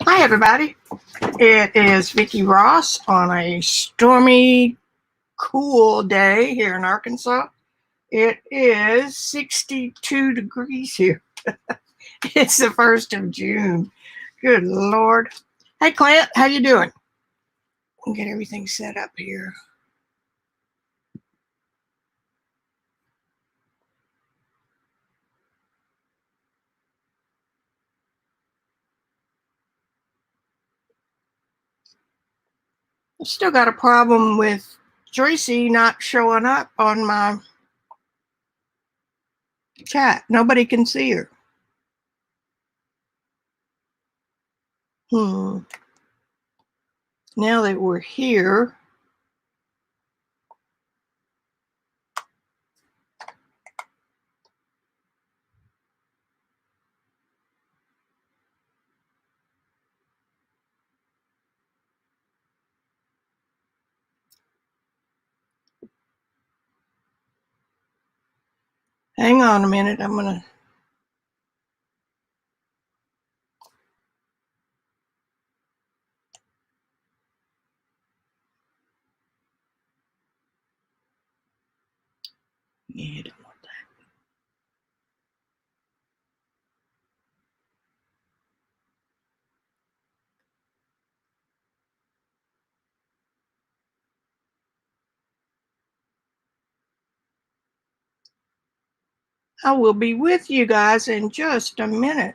Hi, everybody. It is Vicki Ross on a stormy, cool day here in Arkansas. It is 62 degrees here. It's the 1st of June. Good Lord. Hey, Clint, how you doing? We'll get everything set up here. I've still got a problem with Tracy not showing up on my chat. Nobody can see her. Now that we're here, hang on a minute. I'm going to yeah, don't want that. I will be with you guys in just a minute.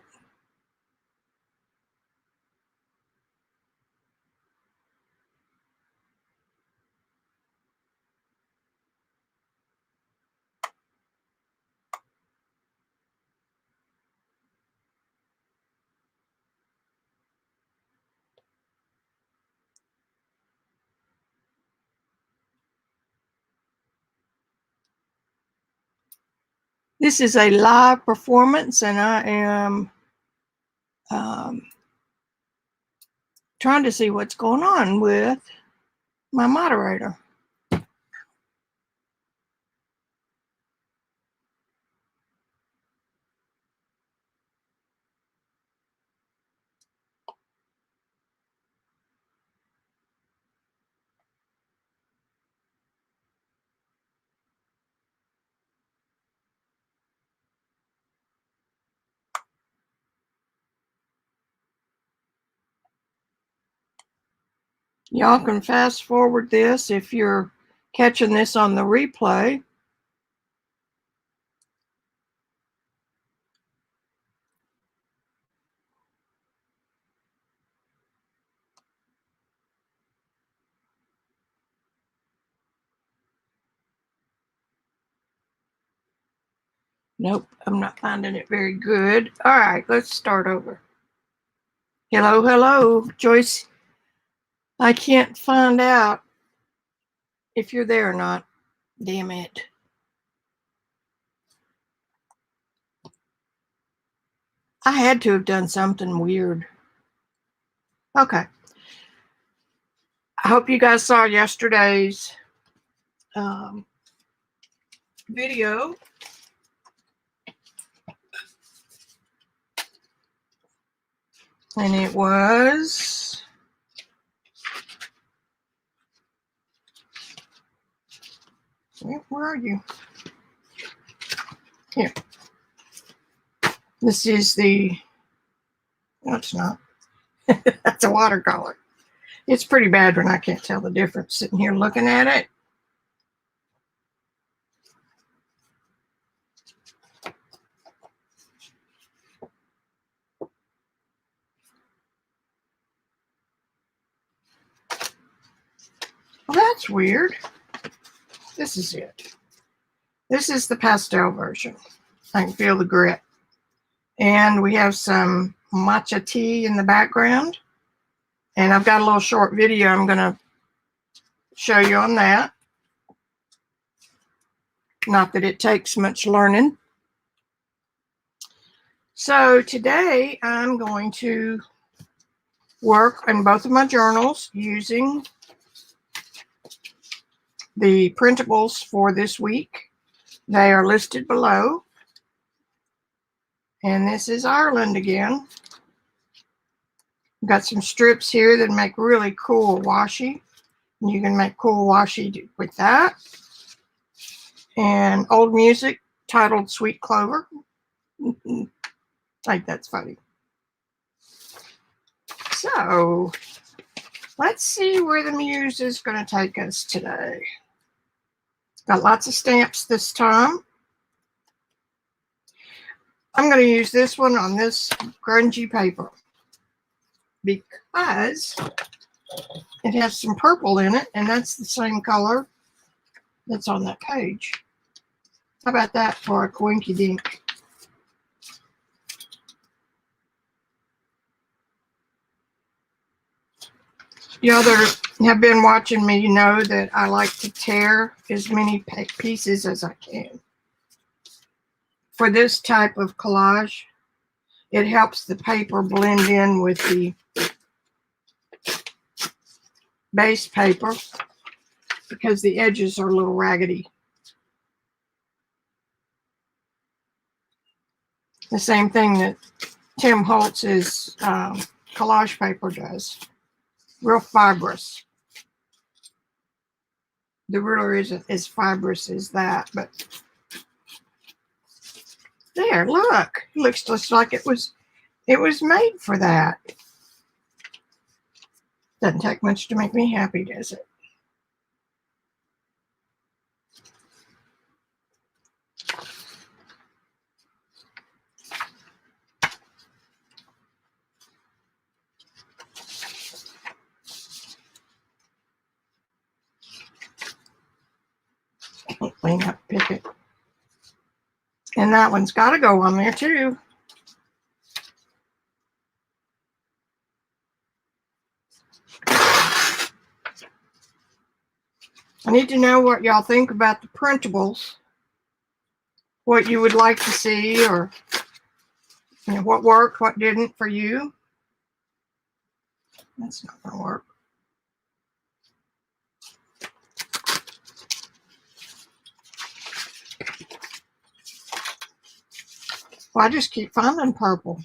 This is a live performance, and I am trying to see what's going on with my moderator. Y'all can fast forward this if you're catching this on the replay. Nope, I'm not finding it very good. All right, let's start over. Hello, hello, Joyce. I can't find out if you're there or not. Damn it. I had to have done something weird. Okay. I hope you guys saw yesterday's video. And it was where are you? Here. This is the, no, it's not. That's a watercolor. It's pretty bad when I can't tell the difference sitting here looking at it. Well, that's weird. This is it. This is the pastel version. I can feel the grit. And we have some matcha tea in the background. And I've got a little short video I'm going to show you on that. Not that it takes much learning. So today I'm going to work in both of my journals using the printables for this week. They are listed below. And this is Ireland again. Got some strips here that make really cool washi. You can make cool washi with that. And old music titled Sweet Clover. I think that's funny. So let's see where the muse is going to take us today. Got lots of stamps this time. I'm going to use this one on this grungy paper because it has some purple in it, and that's the same color that's on that page. How about that for a coinky dink? Y'all that have been watching me know that I like to tear as many pieces as I can. For this type of collage, it helps the paper blend in with the base paper because the edges are a little raggedy. The same thing that Tim Holtz's collage paper does. Real fibrous. The ruler isn't as fibrous as that, but there, look. It looks just like it was made for that. Doesn't take much to make me happy, does it? Clean up, pick it. And that one's got to go on there too. I need to know what y'all think about the printables. What you would like to see, or what worked, what didn't for you. That's not going to work. Well, I just keep finding purple.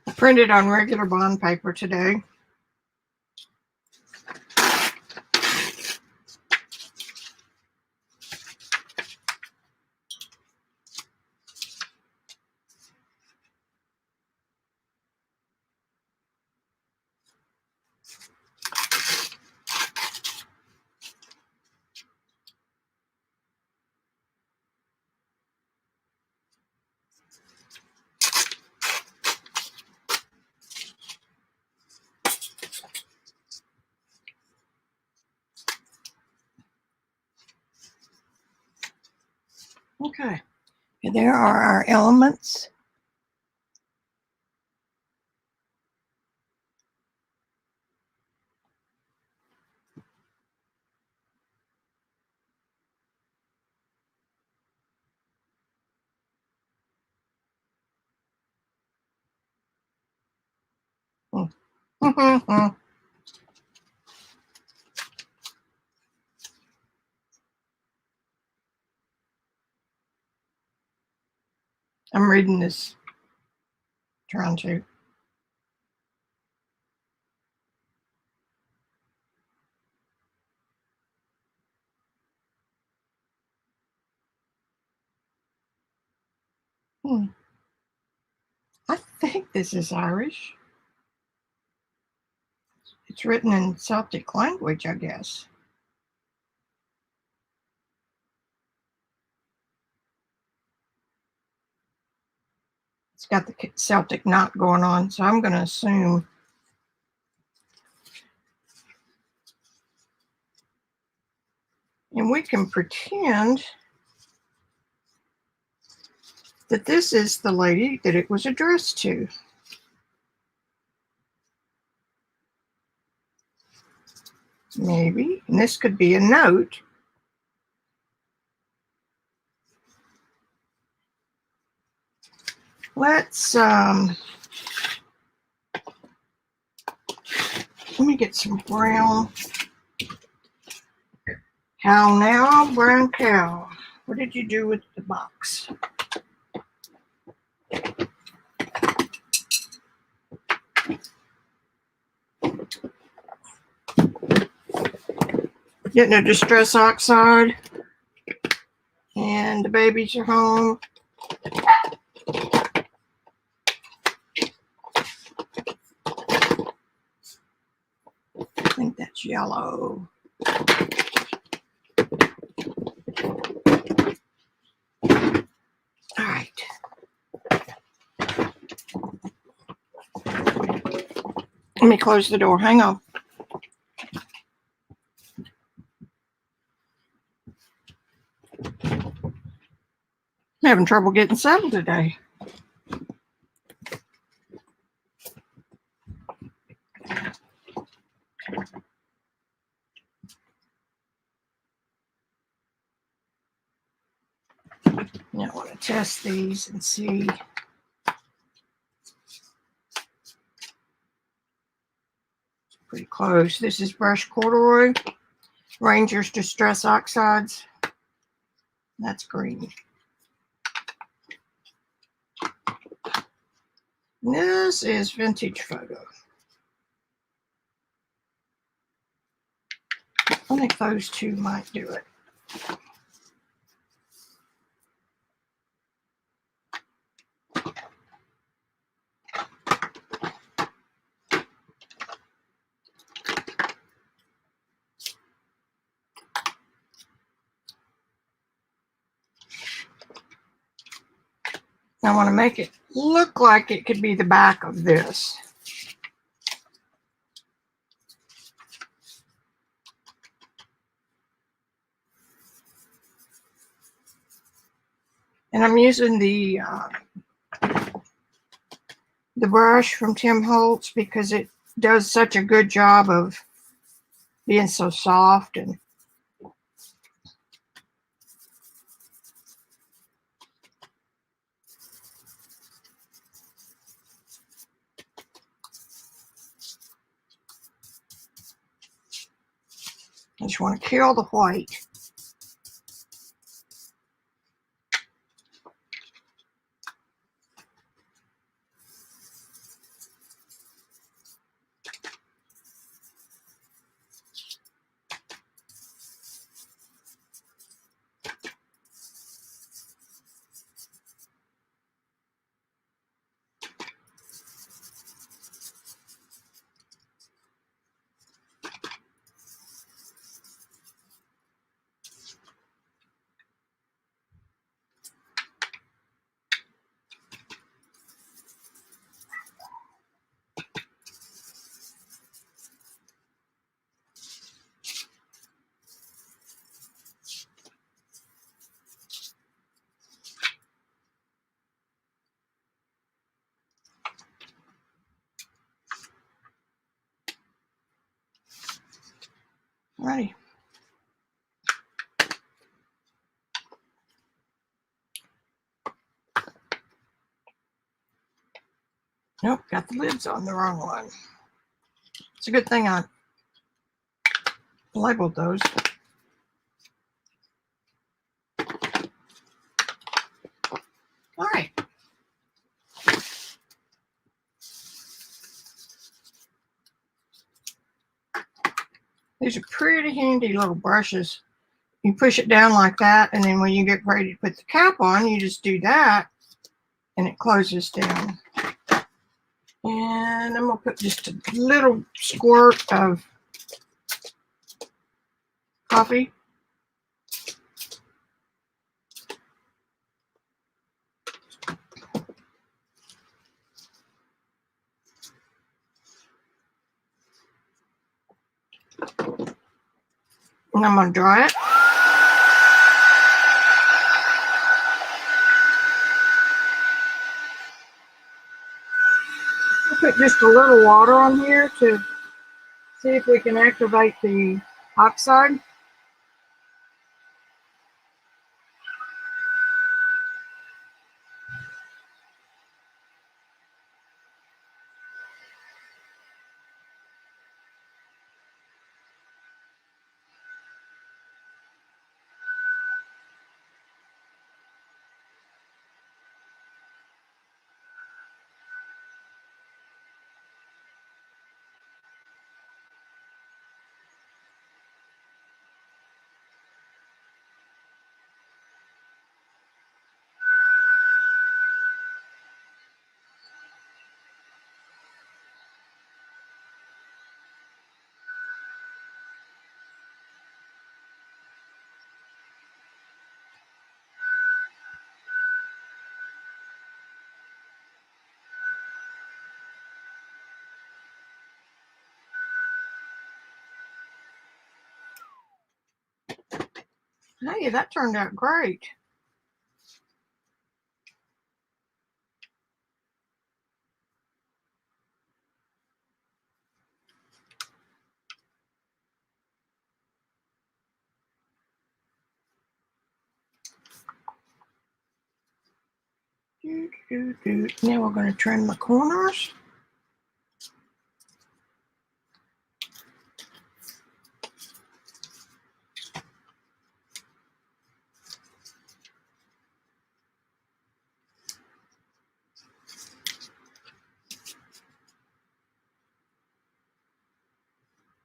I printed on regular bond paper today. Okay, and there are our elements. I'm reading this, trying to. I think this is Irish. It's written in Celtic language, I guess. It's got the Celtic knot going on, so I'm going to assume and we can pretend that this is the lady that it was addressed to. Maybe, and this could be a note. Let's let me get some brown. How now, brown cow? What did you do with the box? Getting a distress oxide, and the babies are home. I think that's yellow. All right. Let me close the door. Hang on. I'm having trouble getting settled today. Now I want to test these and see. Pretty close. This is Brush Corduroy, Ranger's Distress Oxides. That's green. This is Vintage Photo. I think those two might do it. I want to make it look like it could be the back of this. And I'm using the brush from Tim Holtz because it does such a good job of being so soft. And I just want to kill the white. Alrighty. Nope, got the lids on the wrong one. It's a good thing I labeled those. All right. These are pretty handy little brushes. You push it down like that, and then when you get ready to put the cap on, you just do that, and it closes down. And I'm going to put just a little squirt of coffee. And I'm going to dry it. I'll put just a little water on here to see if we can activate the oxide. Hey, that turned out great. Now we're going to trim the corners.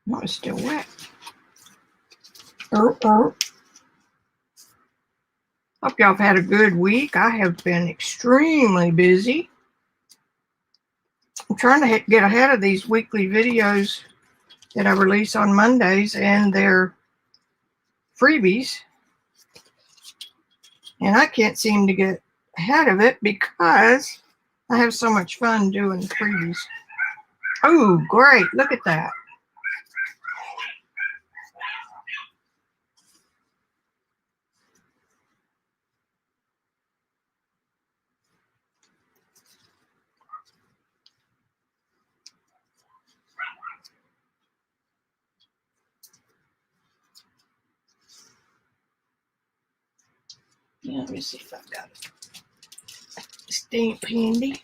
No, it's still wet. Hope y'all have had a good week. I have been extremely busy. I'm trying to get ahead of these weekly videos that I release on Mondays and their freebies. And I can't seem to get ahead of it because I have so much fun doing the freebies. Oh, great. Look at that. Yeah, let me see if I've got a stamp handy.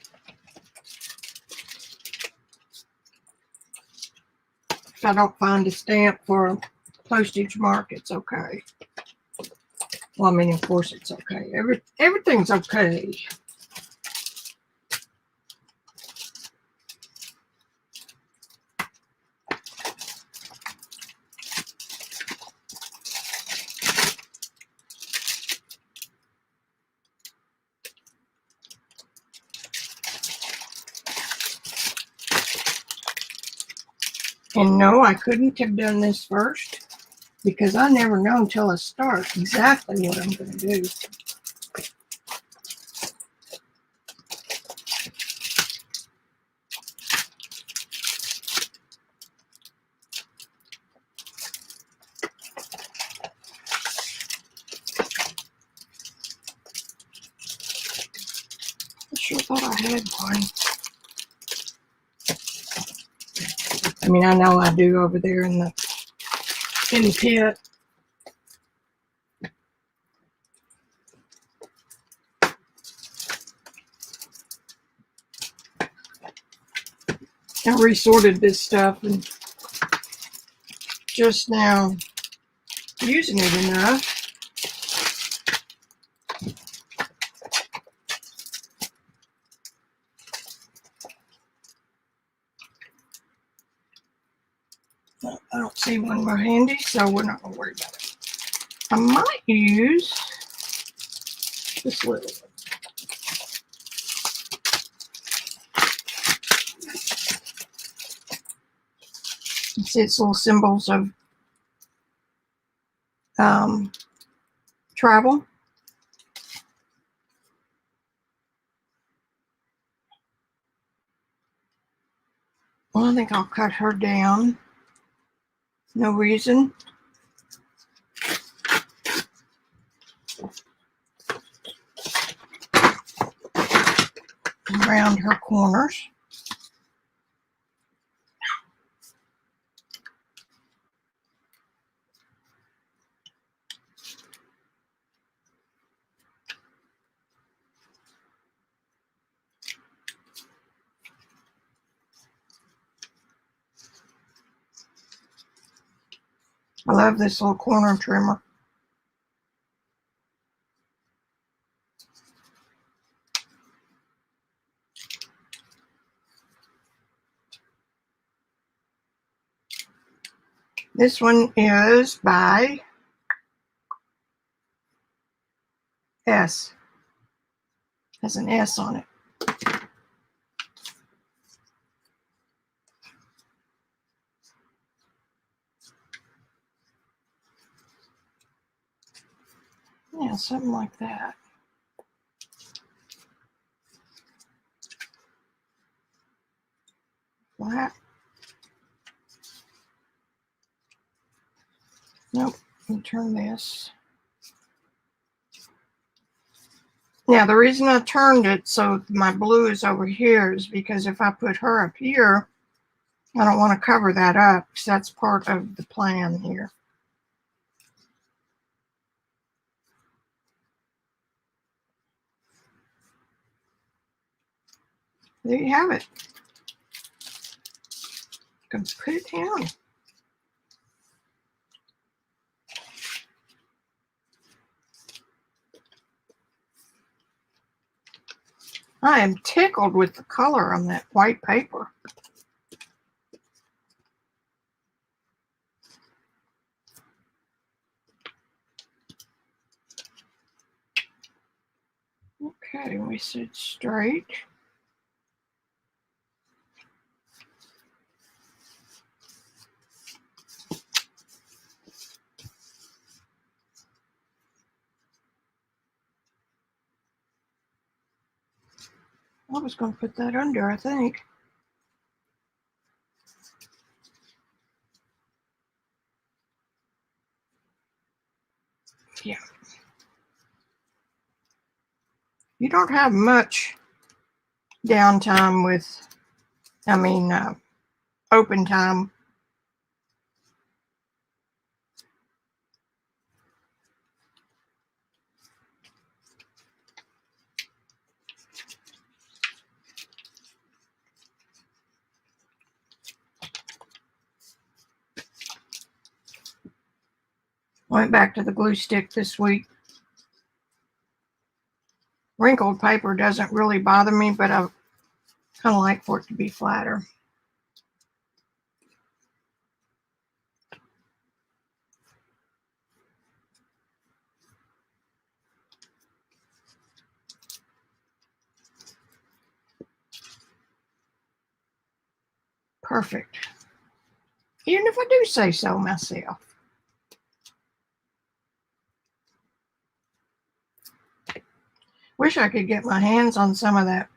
If I don't find a stamp for a postage mark, it's okay. Well, I mean, of course it's okay. Everything's okay. And no, I couldn't have done this first because I never know until I start exactly what I'm going to do. I sure thought I had one. I mean, I know I do over there in the pit. I resorted this stuff and just now using it enough. I don't see one more handy, so we're not going to worry about it. I might use this little one. See, it's little symbols of travel. Well, I think I'll cut her down. No reason. Around her corners. I love this little corner trimmer. This one is by S. Has an S on it. Yeah, something like that. Flat. Nope. Let me turn this. Now, the reason I turned it so my blue is over here is because if I put her up here, I don't want to cover that up because that's part of the plan here. There you have it. You can put it down. I am tickled with the color on that white paper. Okay, we sit straight. I was going to put that under, I think. Yeah. You don't have much downtime with, open time. Went back to the glue stick this week. Wrinkled paper doesn't really bother me, but I kind of like for it to be flatter. Perfect. Even if I do say so myself. Wish I could get my hands on some of that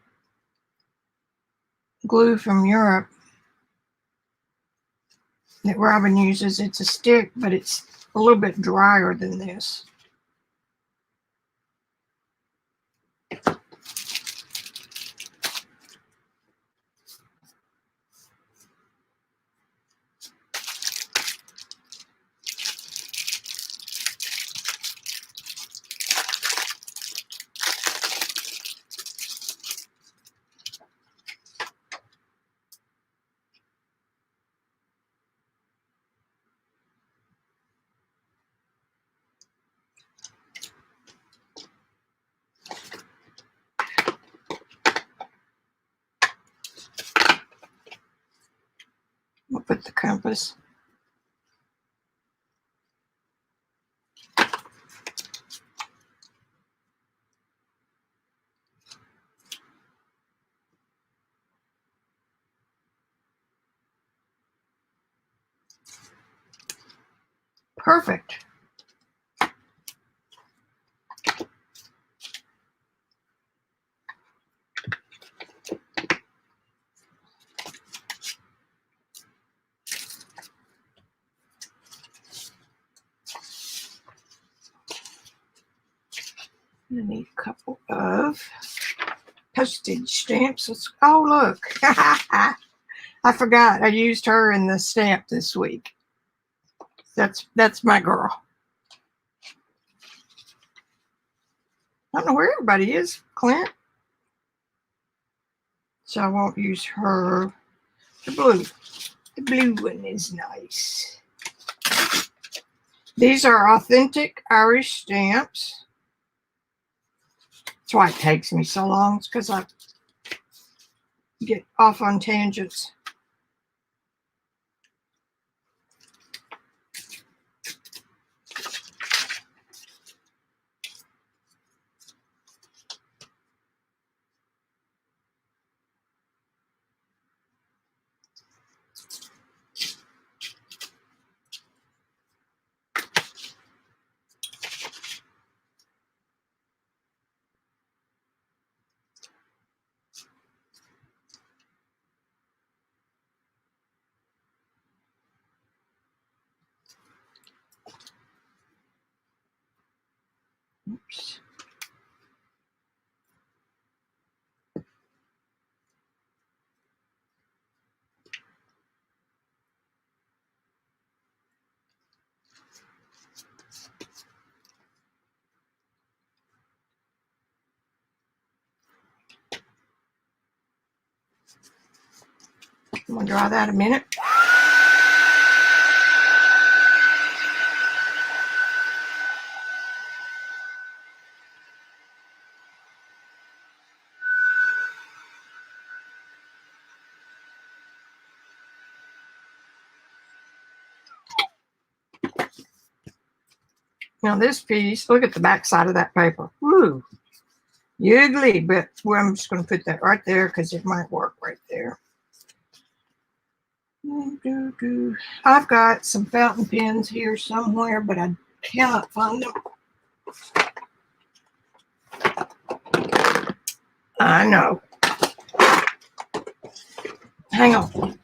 glue from Europe that Robin uses. It's a stick, but it's a little bit drier than this. We'll put the compass. Perfect. I need a couple of postage stamps. Oh, look. I forgot. I used her in the stamp this week. That's my girl. I don't know where everybody is, Clint. So I won't use her. The blue one is nice. These are authentic Irish stamps. That's why it takes me so long. It's because I get off on tangents. Oops. I'm going to dry that a minute. Now this piece, look at the back side of that paper. Woo! Ugly, but well, I'm just going to put that right there because it might work right there. I've got some fountain pens here somewhere, but I cannot find them. I know. Hang on.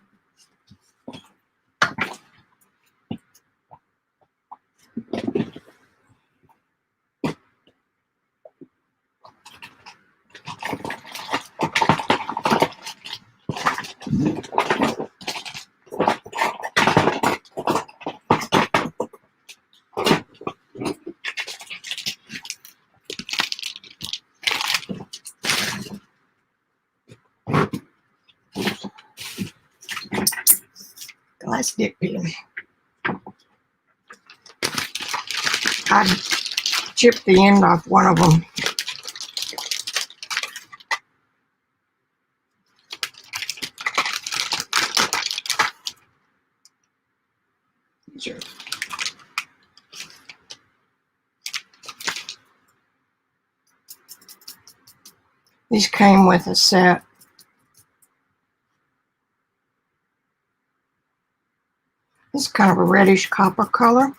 Glass dip pen. I chipped the end off one of them. Sure. These came with a set. This is kind of a reddish copper color.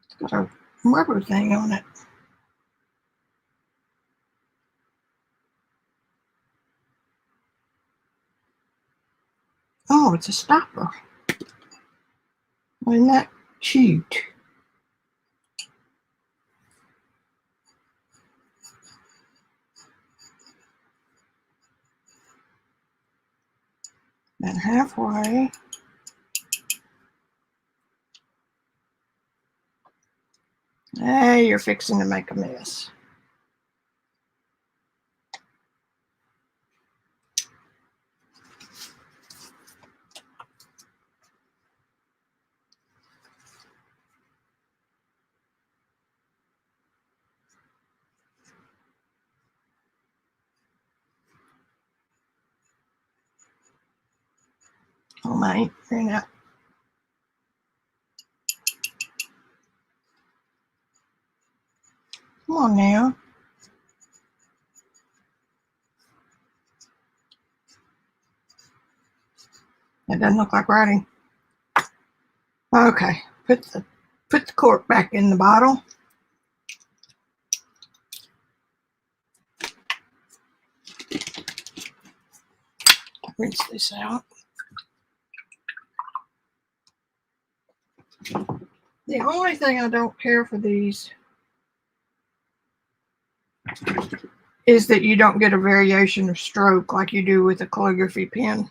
It's got a rubber thing on it. Oh, it's a stopper. Isn't that cute? Then halfway. Hey, you're fixing to make a mess. Oh, my ink ran out. Come on now. That doesn't look like writing. Okay, put the cork back in the bottle. Rinse this out. The only thing I don't care for these is that you don't get a variation of stroke like you do with a calligraphy pen.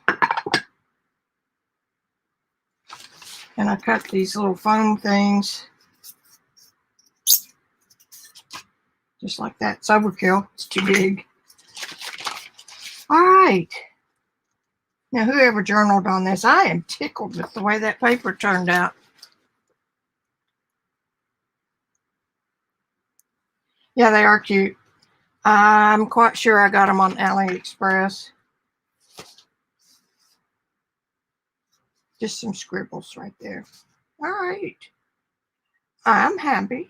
And I cut these little foam things just like that. It's overkill. It's too big. All right. Now, whoever journaled on this, I am tickled with the way that paper turned out. Yeah, they are cute. I'm quite sure I got them on AliExpress. Just some scribbles right there. All right. I'm happy.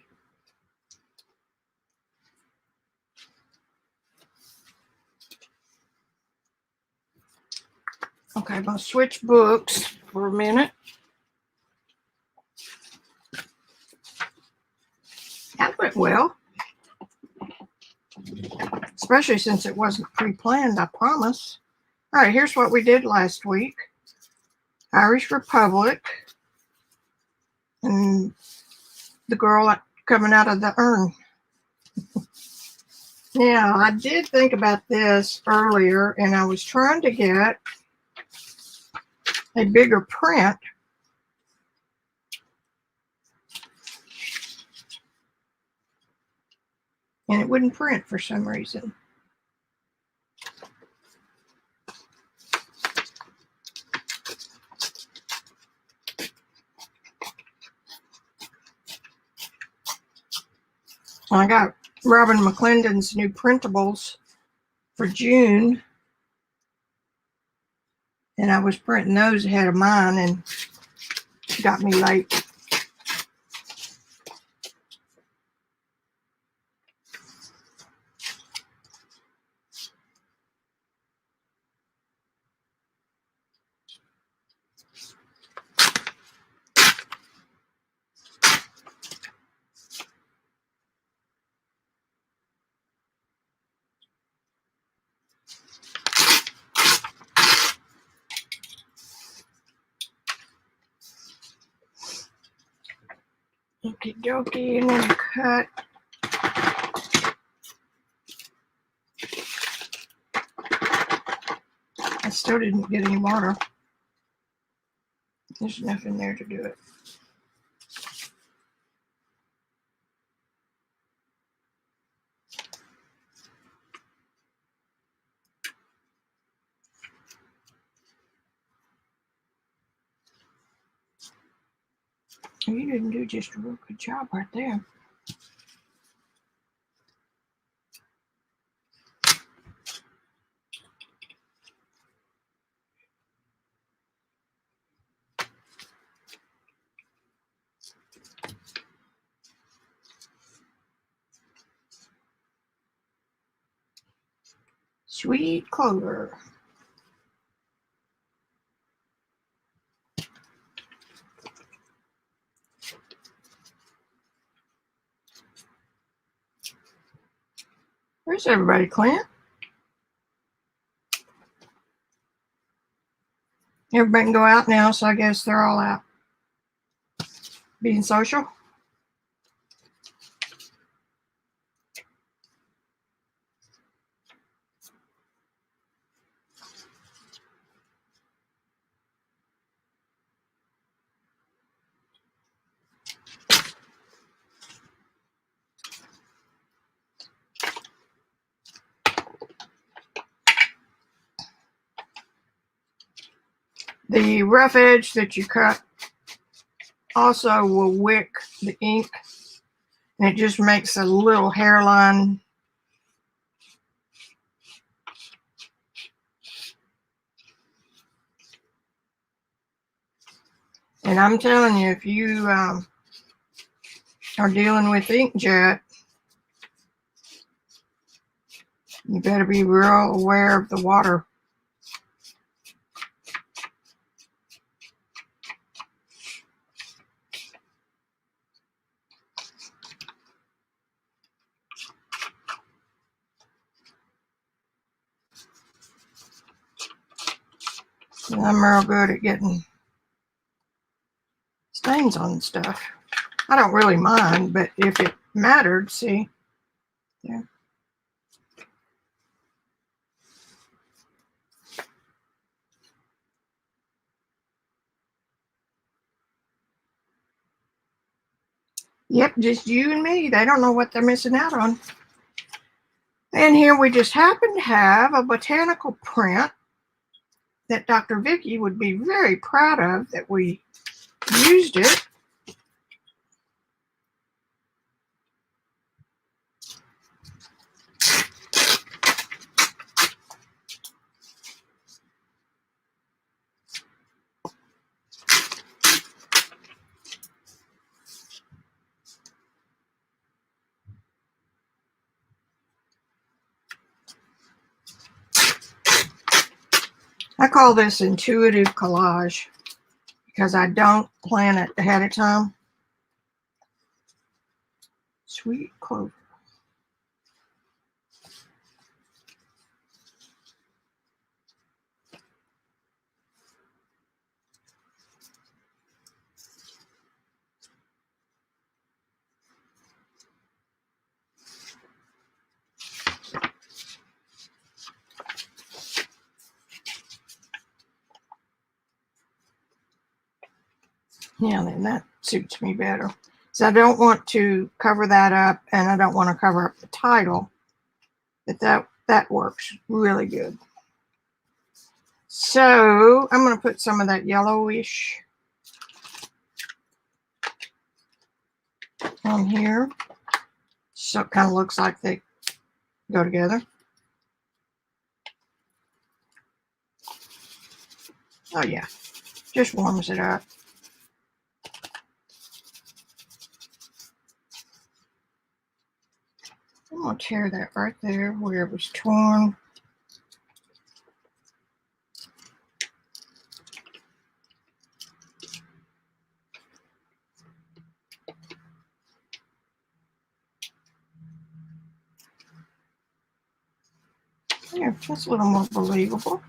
Okay, I'm going to switch books for a minute. That went well. Especially since it wasn't pre-planned, I promise. All right, here's what we did last week. Irish Republic. And the girl coming out of the urn. Now, I did think about this earlier, and I was trying to get a bigger print. And it wouldn't print for some reason. I got Robin McClendon's new printables for June. And I was printing those ahead of mine, and it got me late. Okie dokie, and then cut. I still didn't get any water. There's enough in there to do it. You didn't do just a real good job right there. Sweet Clover. Where's everybody, Clint? Everybody can go out now, so I guess they're all out. Being social. The rough edge that you cut also will wick the ink, and it just makes a little hairline. And I'm telling you, if you are dealing with inkjet, you better be real aware of the water. And I'm real good at getting stains on stuff. I don't really mind, but if it mattered, see, there. Yep, just you and me. They don't know what they're missing out on. And here we just happen to have a botanical print that Dr. Vicky would be very proud of that we used it. I call this intuitive collage because I don't plan it ahead of time. Sweet clover. Yeah, then that suits me better. So I don't want to cover that up, and I don't want to cover up the title, but that works really good. So I'm going to put some of that yellowish on here, so it kind of looks like they go together. Oh yeah, just warms it up. I'm going to tear that right there where it was torn. There, that's a little more believable.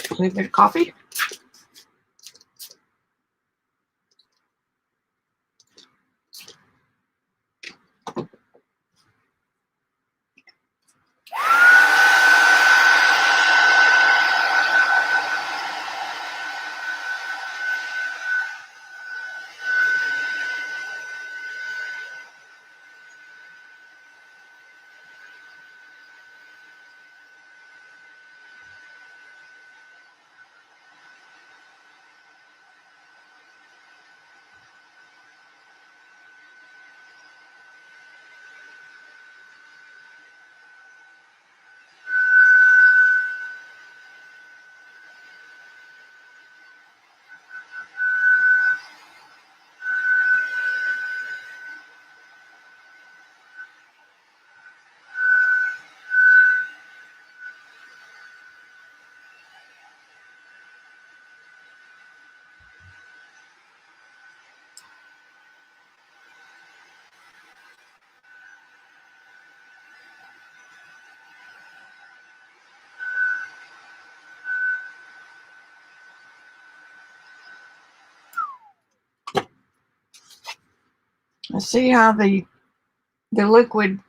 A little bit of coffee. See how the liquid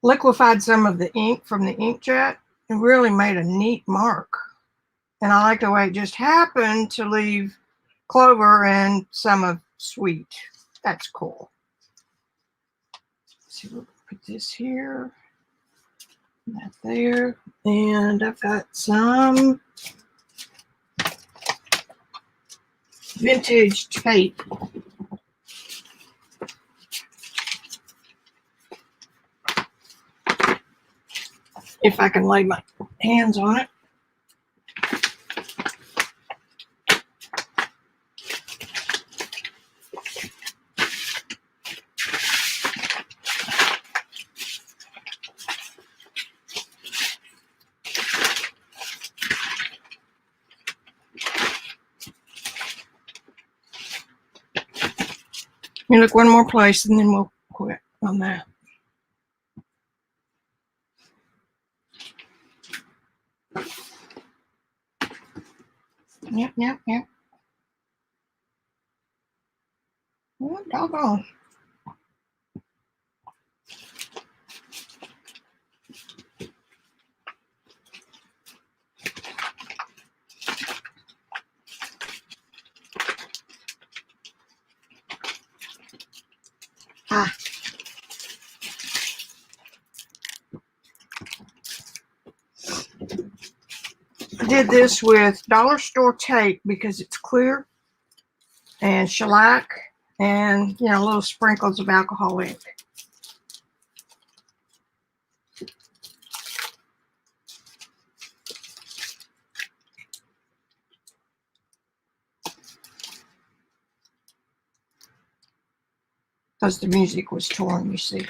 liquefied some of the ink from the inkjet and really made a neat mark. And I like the way it just happened to leave Clover and some of Sweet. That's cool. So we'll put this here, that there, and I've got some vintage tape. If I can lay my hands on it. Let me look one more place and then we'll quit on that. Yep. Oh, doggone. Ah. I did this with dollar store tape because it's clear, and shellac, and little sprinkles of alcohol ink. Because the music was torn, you see.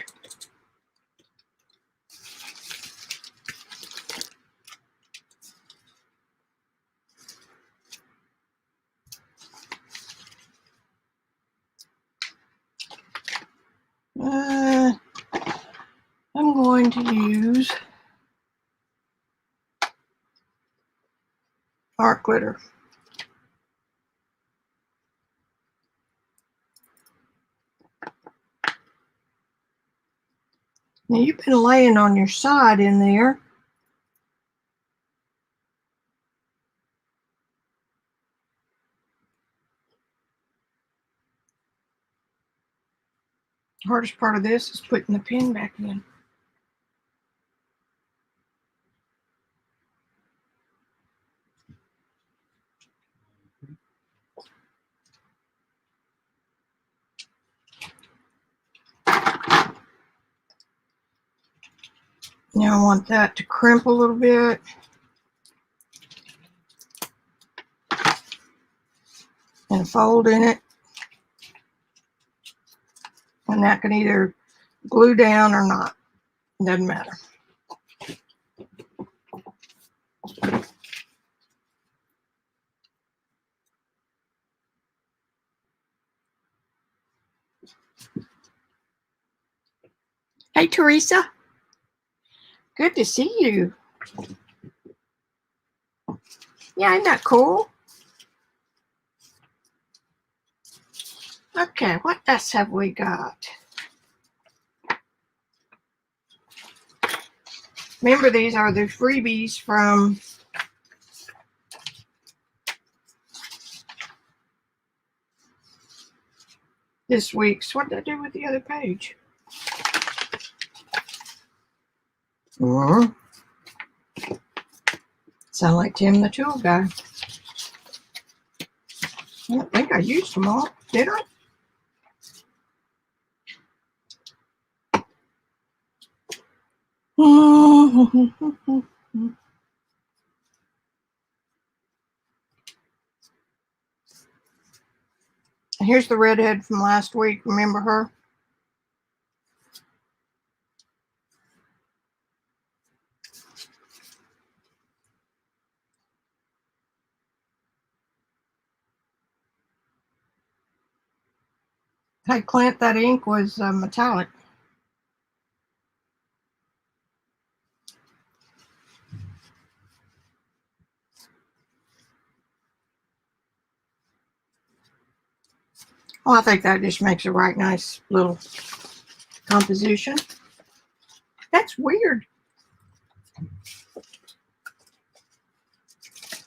I'm going to use art glitter. Now you've been laying on your side in there. The hardest part of this is putting the pin back in. Now I want that to crimp a little bit. And fold in it. And that can either glue down or not. It doesn't matter. Hey, Teresa. Good to see you. Yeah, isn't that cool? Okay, what else have we got? Remember, these are the freebies from this week's. What did I do with the other page? Sound like Tim the Tool Guy. I don't think I used them all, did I? Here's the redhead from last week. Remember her? Hey, Clint, that ink was metallic. Well, I think that just makes a right nice little composition. That's weird.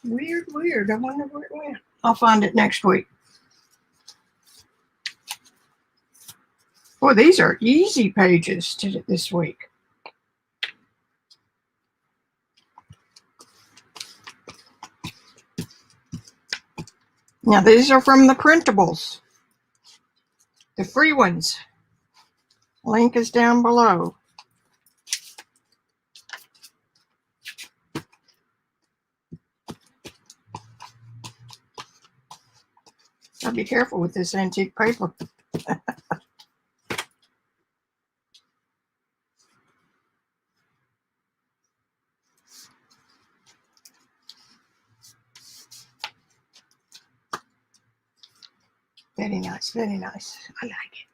Weird. I wonder where it went. I'll find it next week. Boy, these are easy pages to this week. Now, these are from the printables, the free ones. Link is down below. Gotta be careful with this antique paper. Very nice, very nice. I like it.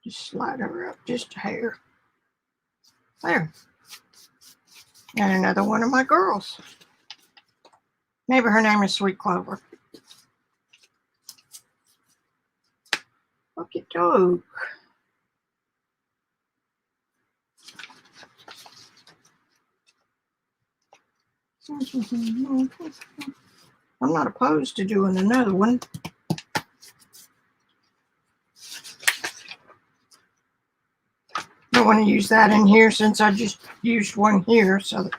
Just slide her up just a hair. There. And another one of my girls. Maybe her name is Sweet Clover. Okie doke. I'm not opposed to doing another one. Don't want to use that in here since I just used one here, so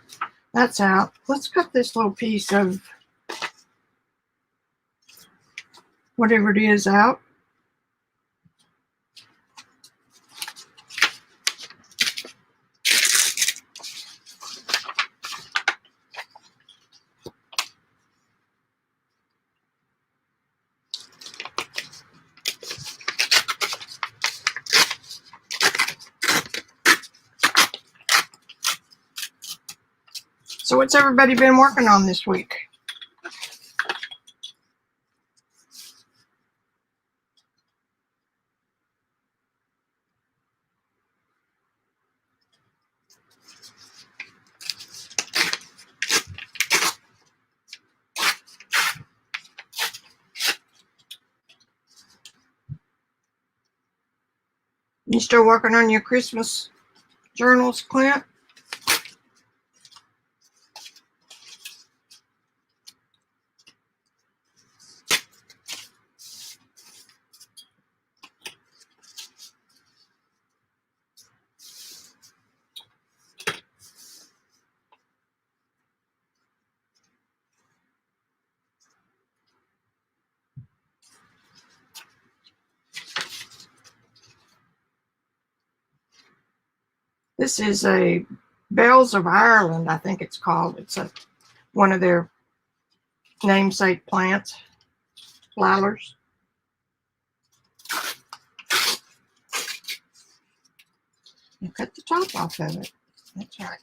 that's out. Let's cut this little piece of whatever it is out. So what's everybody been working on this week? You still working on your Christmas journals, Clint? This is a Bells of Ireland, I think it's called. It's one of their namesake plants, flowers. You cut the top off of it. That's right.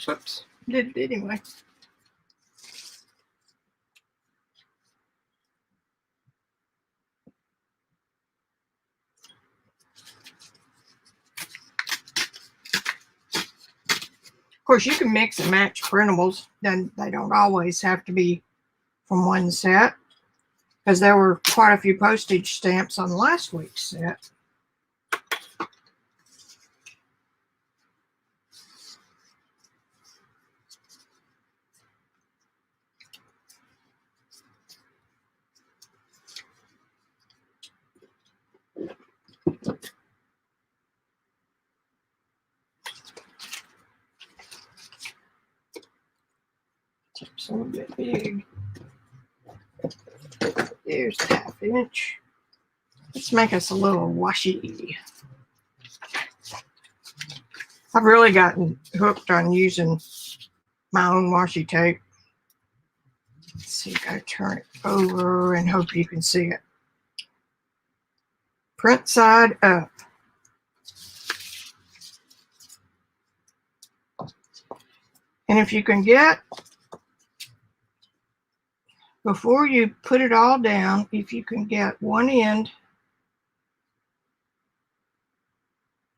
Whoops, did it anyway. Of course, you can mix and match printables. Then they don't always have to be from one set, because there were quite a few postage stamps on last week's set. a little bit big. There's the 1/2 inch. Let's make us a little washi. I've really gotten hooked on using my own washi tape. Let's see, gotta turn it over and hope you can see it. Print side up. And if you can get, before you put it all down, if you can get one end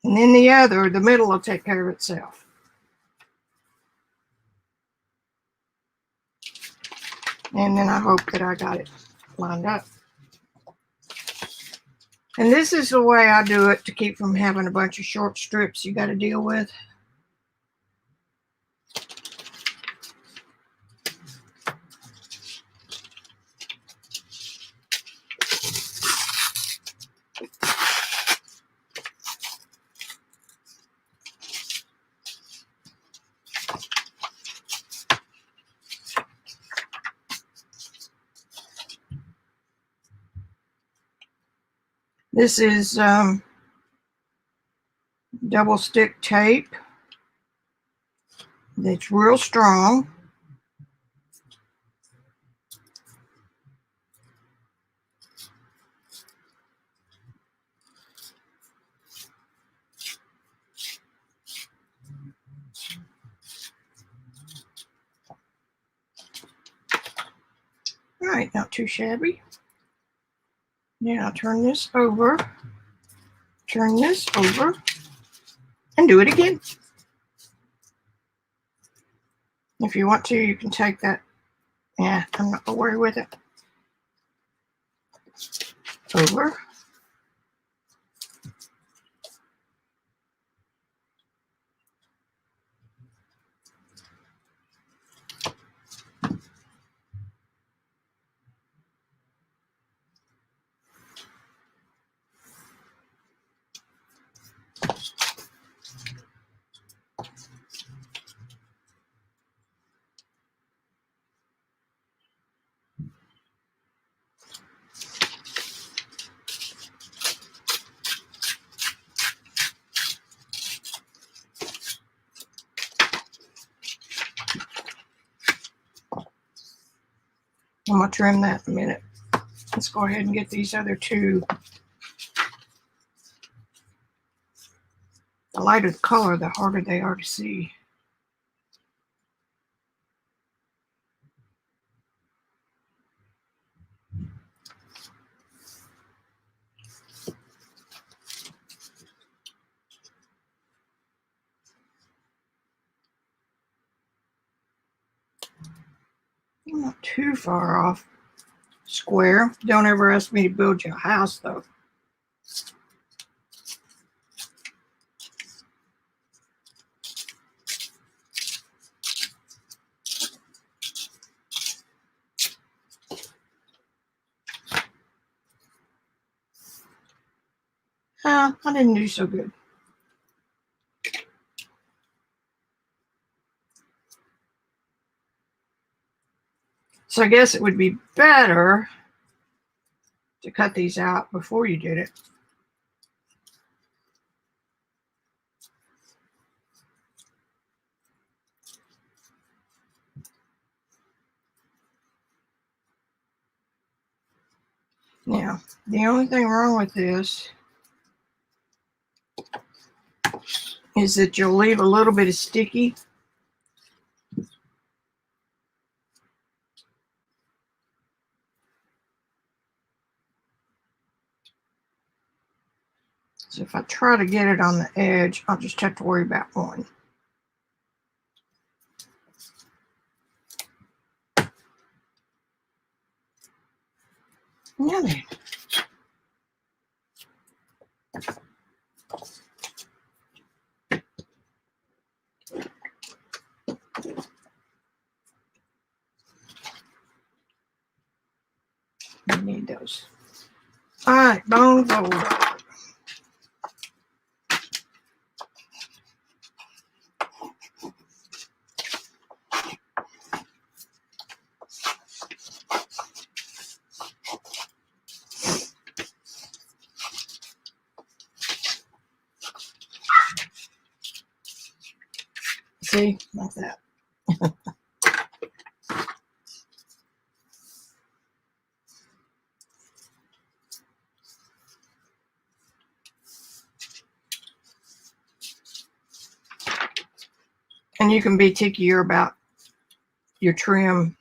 and then the other, the middle will take care of itself. And then I hope that I got it lined up. And this is the way I do it to keep from having a bunch of short strips you got to deal with. This is double stick tape that's real strong. All right, not too shabby. Now I'll turn this over, and do it again. If you want to, you can take that. Yeah, I'm not gonna worry with it. Over. I'm going to trim that in a minute. Let's go ahead and get these other two. The lighter the color, the harder they are to see. I'm not too far off square. Don't ever ask me to build you a house, though. I didn't do so good. So I guess it would be better to cut these out before you did it. Now, the only thing wrong with this is that you'll leave a little bit of sticky. So if I try to get it on the edge, I'll just have to worry about one. Now then. I need those. All right, bone folder. See, like that. And you can be tickier about your trim.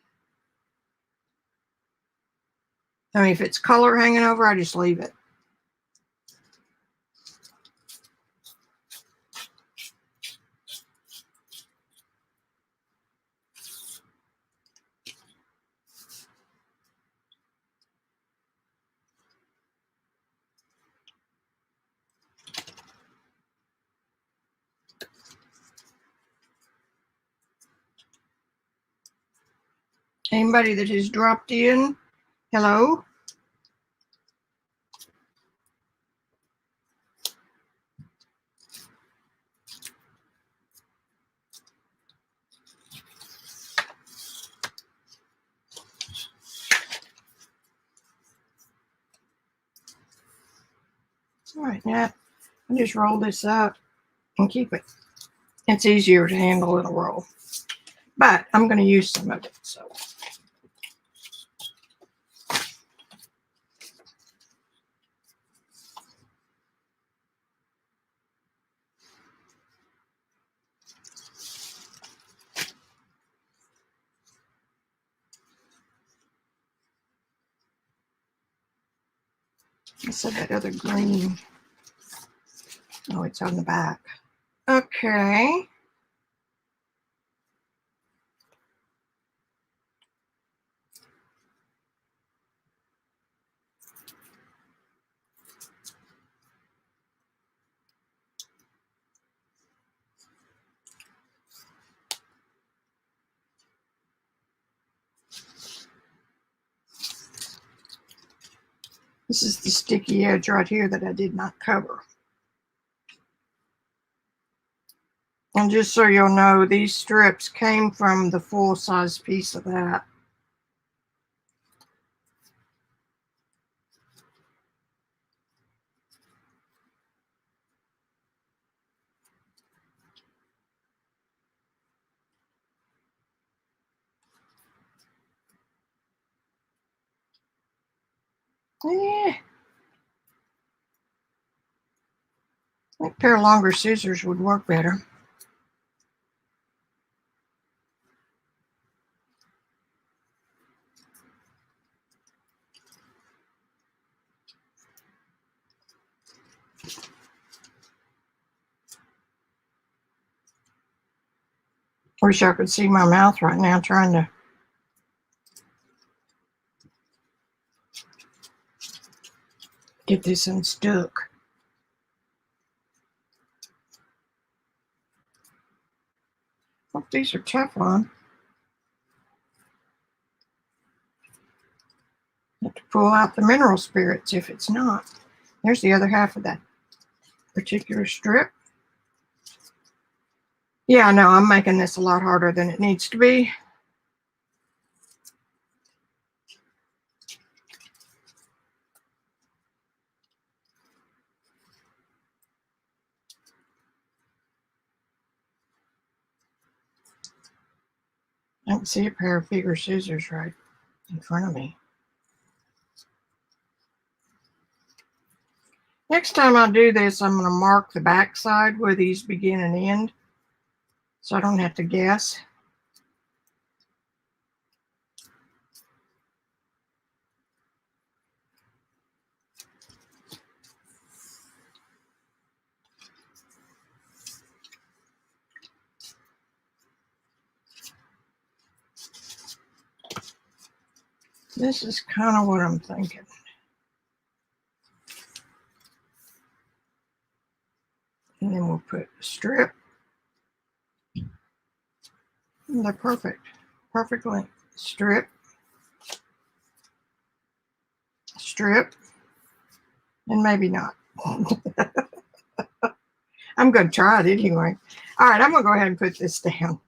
I mean, if it's color hanging over, I just leave it. Anybody that has dropped in, hello. All right, now I just roll this up and keep it. It's easier to handle in a roll, but I'm going to use some of it. So I said that other green. Oh, it's on the back. Okay. This is the sticky edge right here that I did not cover. And just so you'll know, these strips came from the full-size piece of that. Yeah. I think a pair of longer scissors would work better. Wish I could see my mouth right now trying to get this unstuck. Hope these are Teflon. Have to pull out the mineral spirits if it's not. There's the other half of that particular strip. Yeah, I know, I'm making this a lot harder than it needs to be. I can see a pair of bigger scissors right in front of me. Next time I do this, I'm going to mark the back side where these begin and end, so I don't have to guess. This is kind of what I'm thinking. And then we'll put a strip. And they're perfect. Perfect length. Strip. Strip. And maybe not. I'm going to try it anyway. All right, I'm going to go ahead and put this down.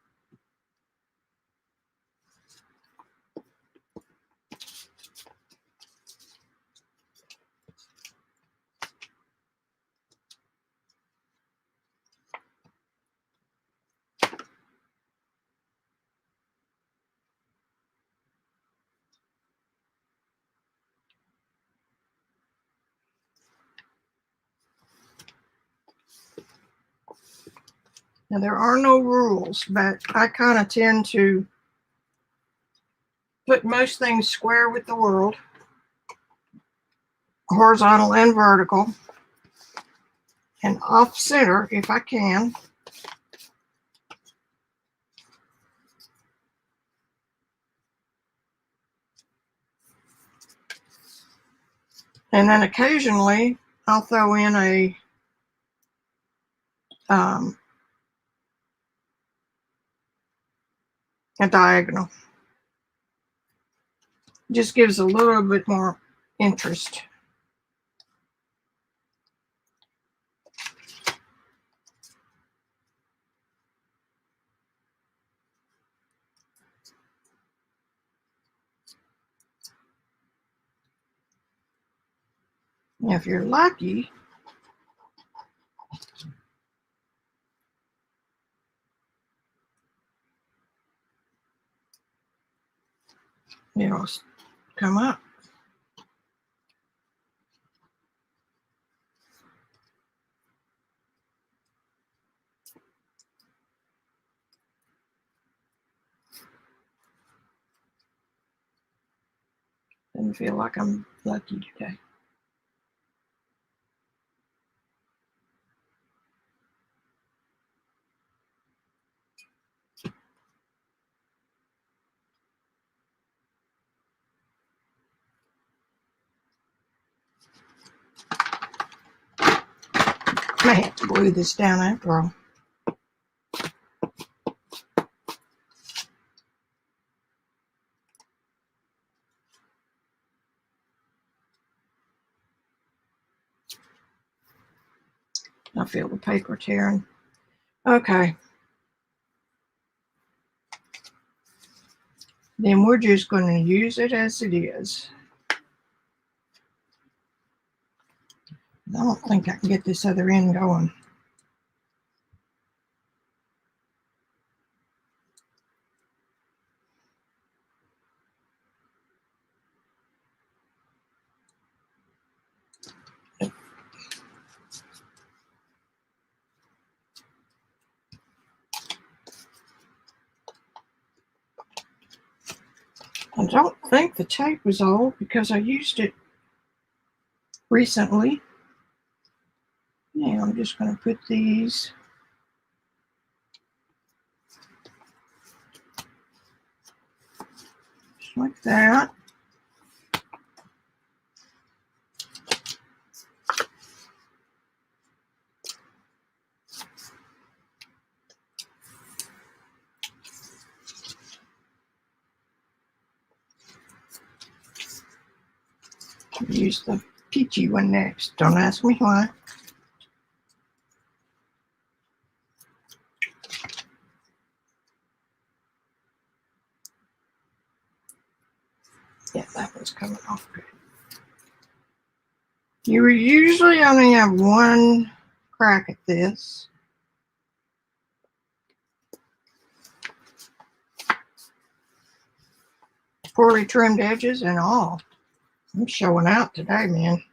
Now, there are no rules, but I kind of tend to put most things square with the world, horizontal and vertical, and off center if I can. And then occasionally I'll throw in a diagonal. Just gives a little bit more interest. If you're lucky, it'll come up. Doesn't feel like I'm lucky today. May have to glue this down after all. I feel the paper tearing. Okay. Then we're just going to use it as it is. I don't think I can get this other end going. I don't think the tape was old because I used it recently. Now I'm just going to put these just like that. Use the peachy one next. Don't ask me why. Yeah, that one's coming off good. You usually only have one crack at this. Poorly trimmed edges and all. I'm showing out today, man.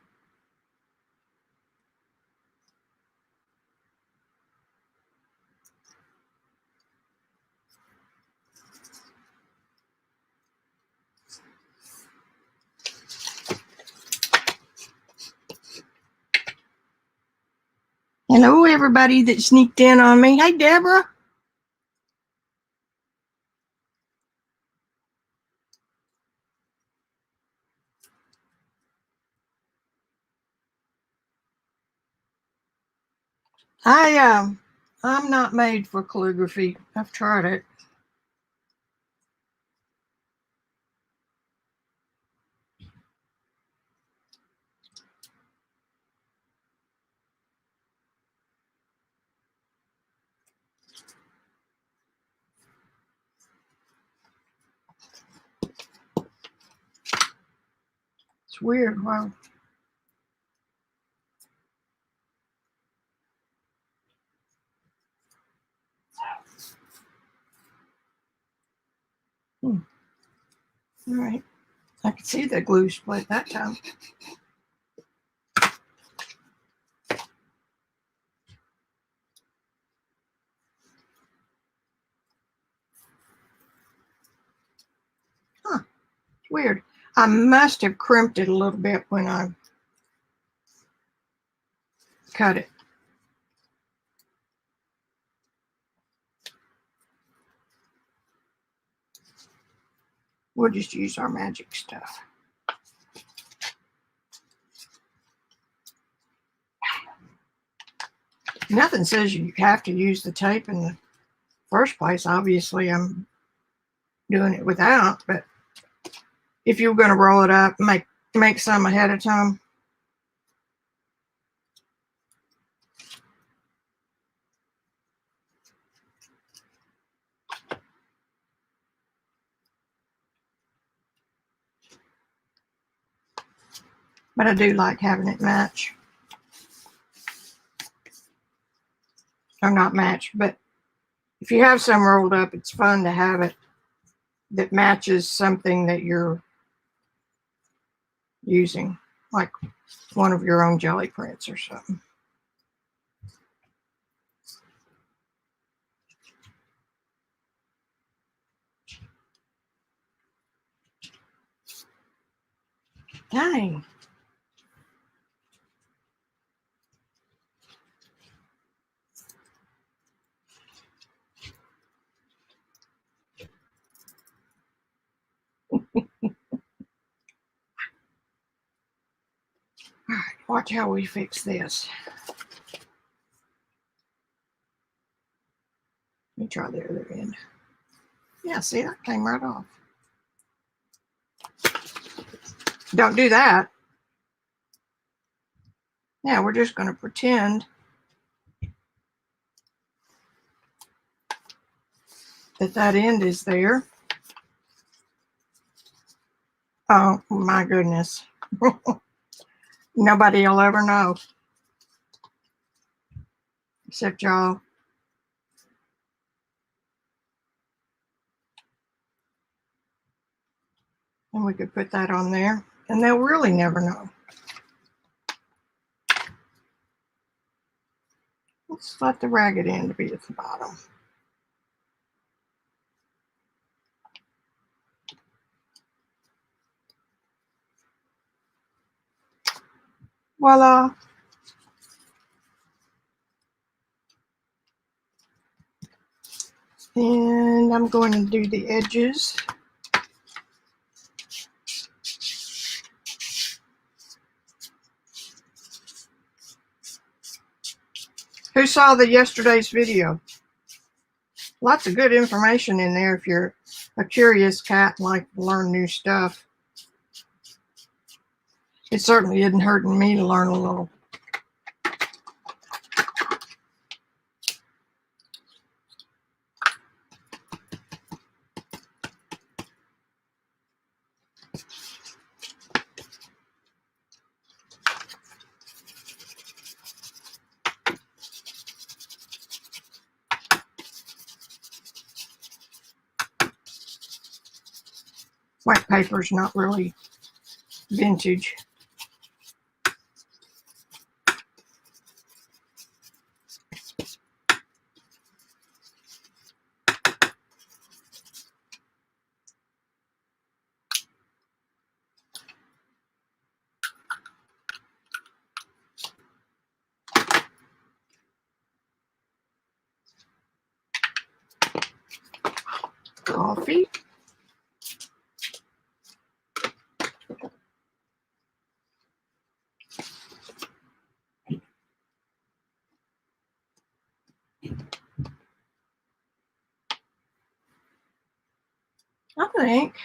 Hello, everybody that sneaked in on me. Hey, Deborah. I'm not made for calligraphy. I've tried it. It's weird. Wow. All right. I could see the glue split that time. Weird. I must have crimped it a little bit when I cut it. We'll just use our magic stuff. Nothing says you have to use the tape in the first place. Obviously, I'm doing it without, but if you're going to roll it up, make some ahead of time. But I do like having it match. Or not match, but if you have some rolled up, it's fun to have it that matches something that you're using, like one of your own jelly prints or something. Dang. All right, watch how we fix this. Let me try the other end. Yeah, see, that came right off. Don't do that. Now we're just going to pretend that end is there. Oh my goodness. Nobody will ever know. Except y'all. And we could put that on there. And they'll really never know. Let's let the ragged end be at the bottom. Voila. And I'm going to do the edges. Who saw yesterday's video? Lots of good information in there if you're a curious cat and like to learn new stuff. It certainly isn't hurting me to learn a little. White paper's not really vintage. Coffee. I think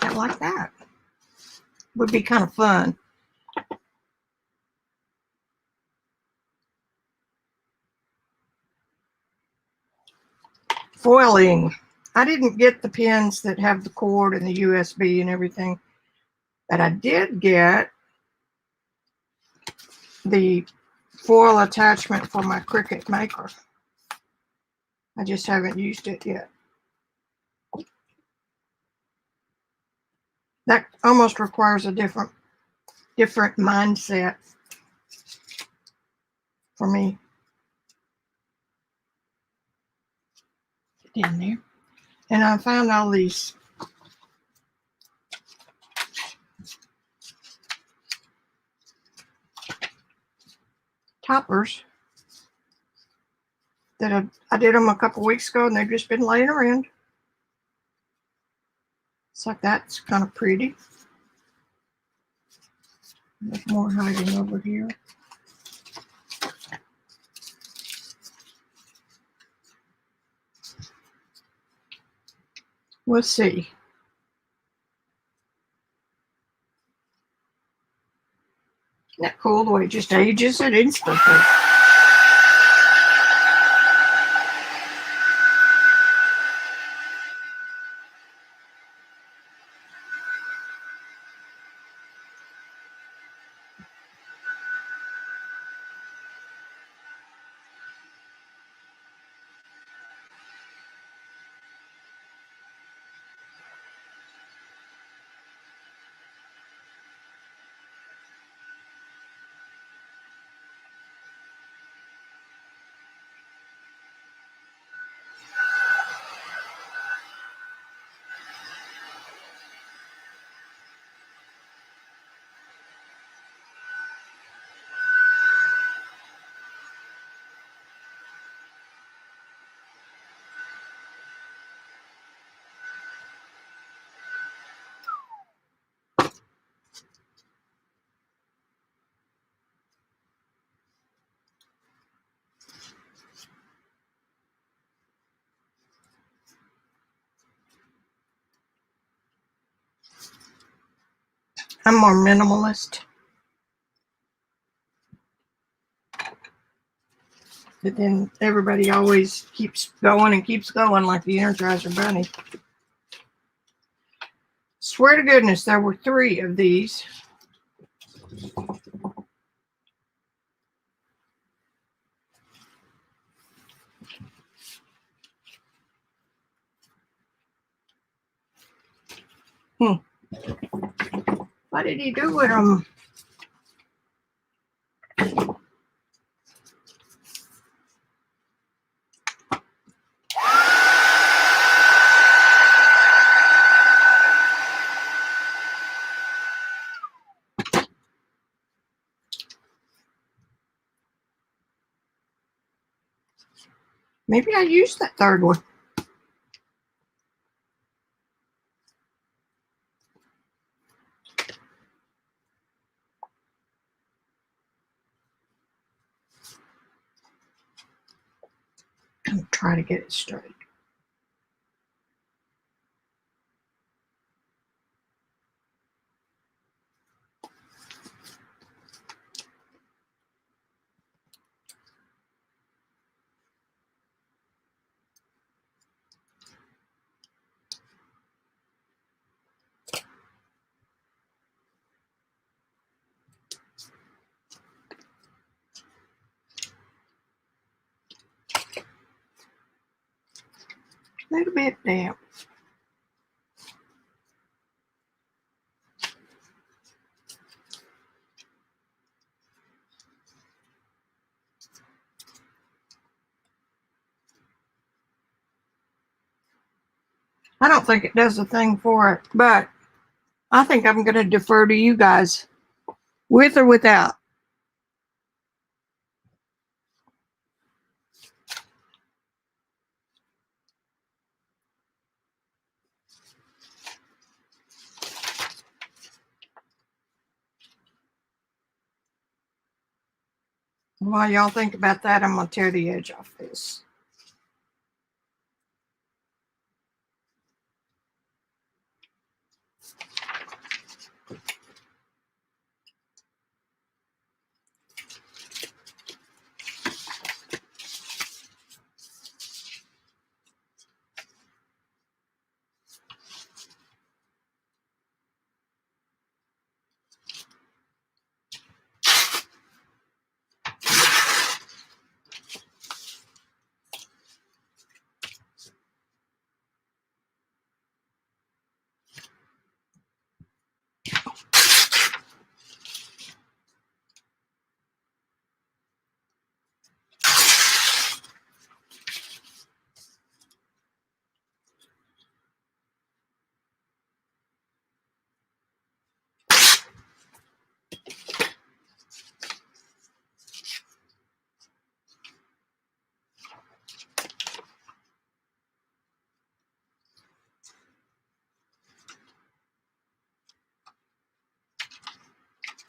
that like that would be kind of fun. Foiling. I didn't get the pins that have the cord and the USB and everything, but I did get the foil attachment for my Cricut Maker. I just haven't used it yet. That almost requires a different mindset for me. Get in there. And I found all these toppers that I did them a couple weeks ago, and they've just been laying around. It's like that's kind of pretty. There's more hiding over here. Let's see. Isn't that cool the way it just ages it instantly? I'm more minimalist. But then everybody always keeps going and keeps going like the Energizer Bunny. Swear to goodness, there were 3 of these. What did he do with them? Maybe I used that 3rd one. I'm trying to get it straight. A little bit damp. I don't think it does a thing for it, but I think I'm going to defer to you guys, with or without. While y'all think about that, I'm going to tear the edge off this.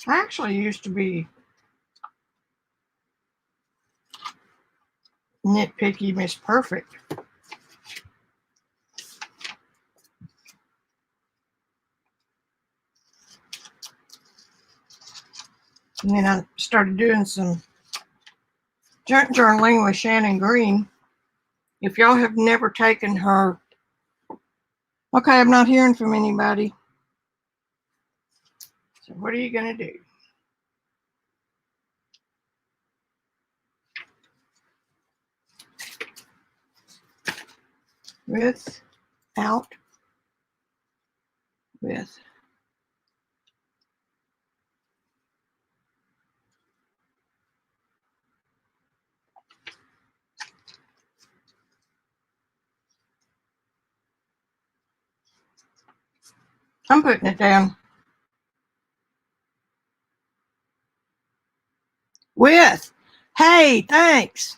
I actually used to be nitpicky Miss Perfect. And then I started doing some junk journaling with Shannon Green. If y'all have never taken her, okay, I'm not hearing from anybody. So what are you going to do? With, out, with. I'm putting it down. With. Hey, thanks.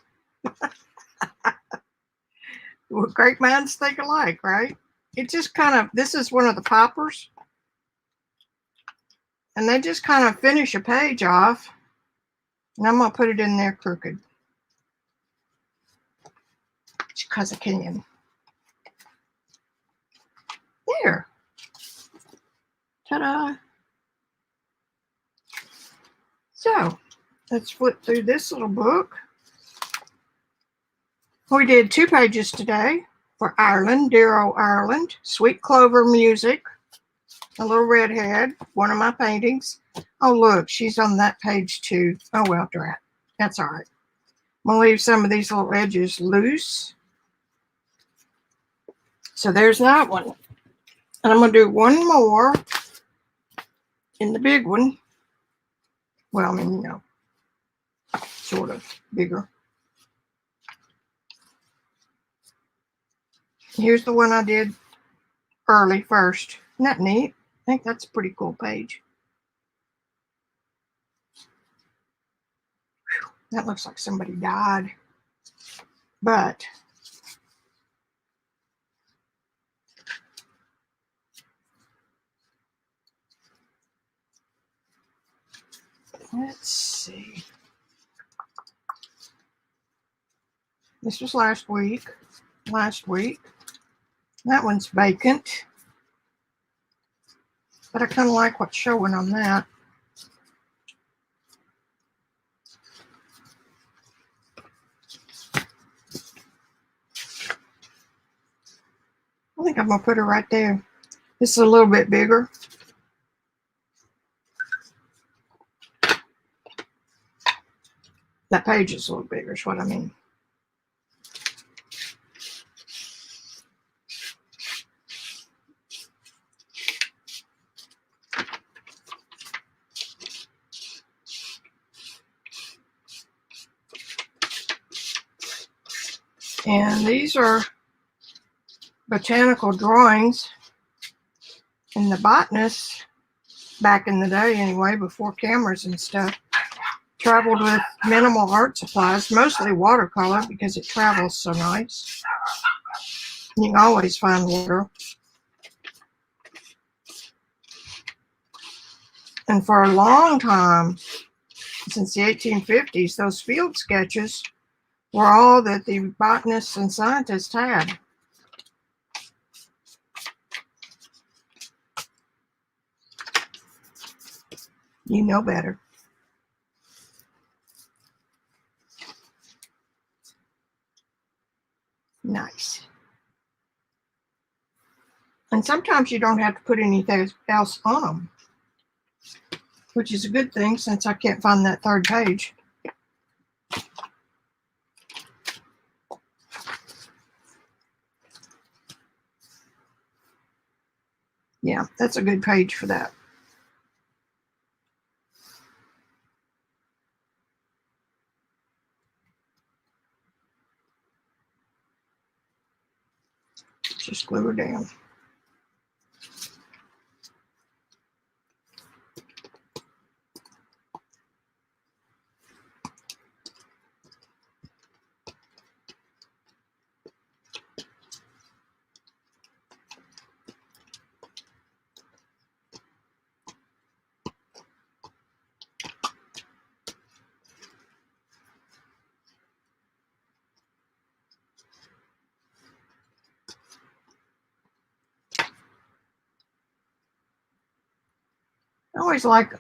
Well, great minds think alike, right? It just kind of, this is one of the poppers. And they just kind of finish a page off. And I'm going to put it in there crooked. Because I can. There. Ta-da. So, let's flip through this little book. We did 2 pages today for Ireland, dear old Ireland. Sweet Clover music. A little redhead. One of my paintings. Oh, look, she's on that page too. Oh, well, drat. That's all right. I'm going to leave some of these little edges loose. So there's that one. And I'm going to do one more in the big one. Well, I mean, you know, sort of bigger. Here's the one I did early first. Isn't that neat? I think that's a pretty cool page. Whew, that looks like somebody died. But let's see. This was last week. That one's vacant. But I kind of like what's showing on that. I think I'm going to put her right there. This is a little bit bigger. That page is a little bigger is what I mean. And these are botanical drawings. And the botanists, back in the day anyway, before cameras and stuff, traveled with minimal art supplies, mostly watercolor because it travels so nice. You can always find water. And for a long time, since the 1850s, those field sketches were all that the botanists and scientists had. You know better. Nice. And sometimes you don't have to put anything else on them, which is a good thing since I can't find that third page. Yeah, that's a good page for that. Just glue her down. I always like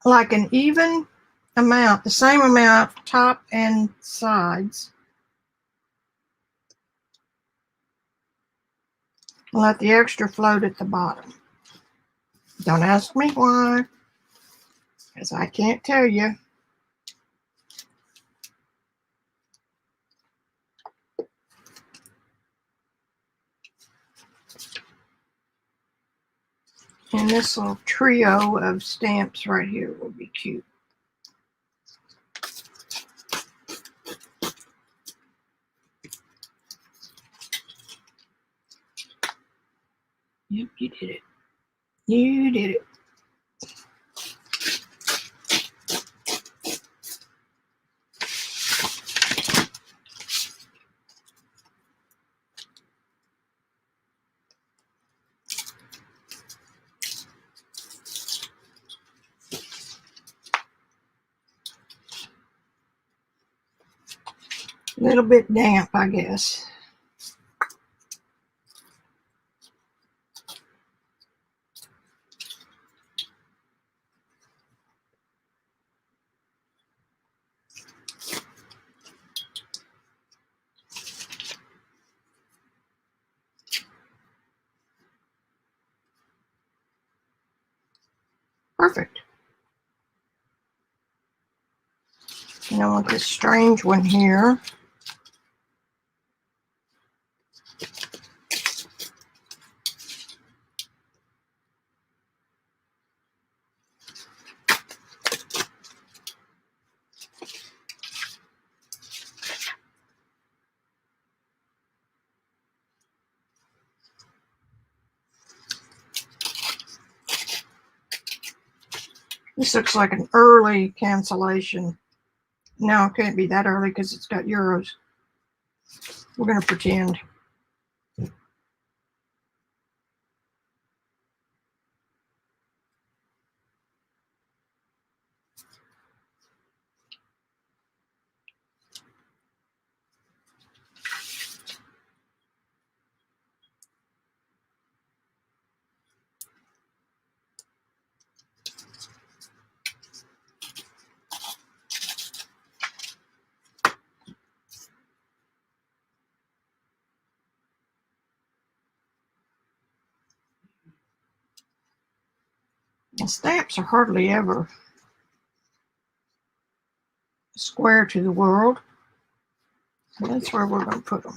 an even amount, the same amount top and sides. Let the extra float at the bottom. Don't ask me why, because I can't tell you. And this little trio of stamps right here will be cute. Yep, you did it. You did it. A little bit damp, I guess. Perfect. And I want this strange one here. This looks like an early cancellation. No, it can't be that early because it's got euros. We're going to pretend. The stamps are hardly ever square to the world. So that's where we're going to put them.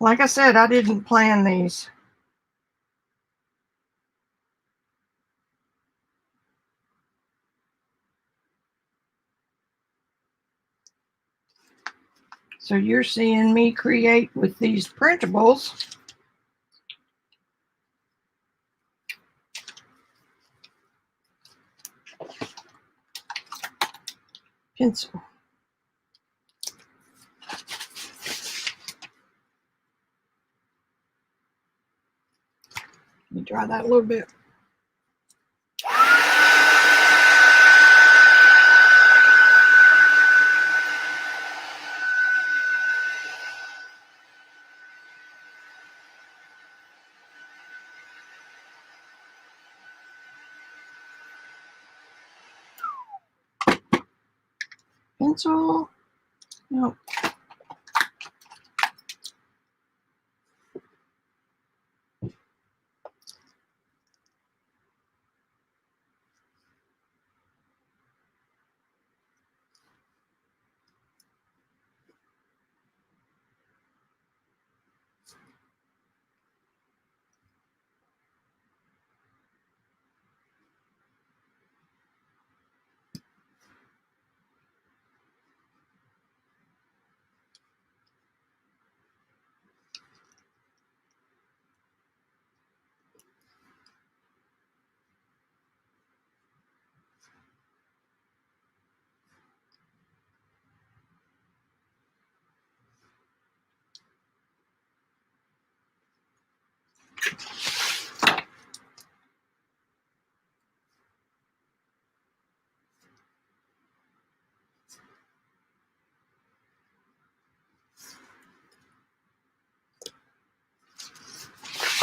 Like I said, I didn't plan these. So you're seeing me create with these printables. Pencil. Let me dry that a little bit. Pencil. Nope.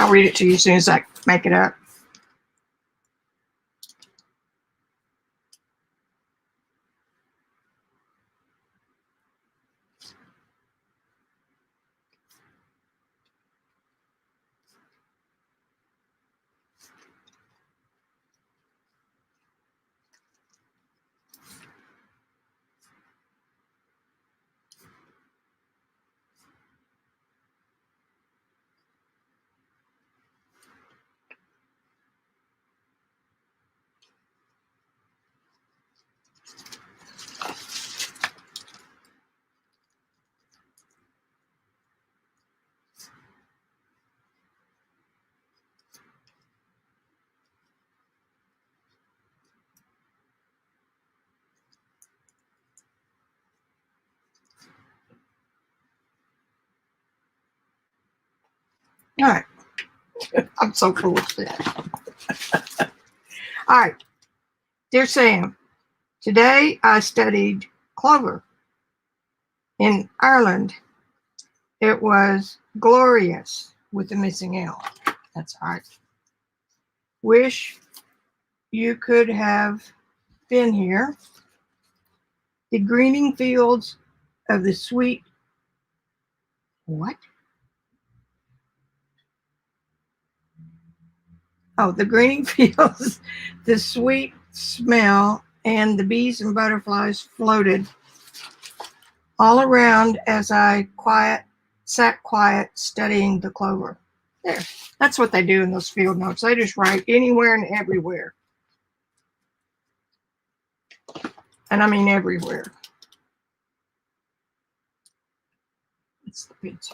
I'll read it to you as soon as I make it up. All right. I'm so full of shit. All right. Dear Sam, today I studied Clover in Ireland. It was glorious with the missing L. That's right. Wish you could have been here. The greening fields of the sweet, what? Oh, the greening fields, the sweet smell, and the bees and butterflies floated all around as I sat quiet studying the clover. There. That's what they do in those field notes. They just write anywhere and everywhere. And I mean everywhere. It's the pizza.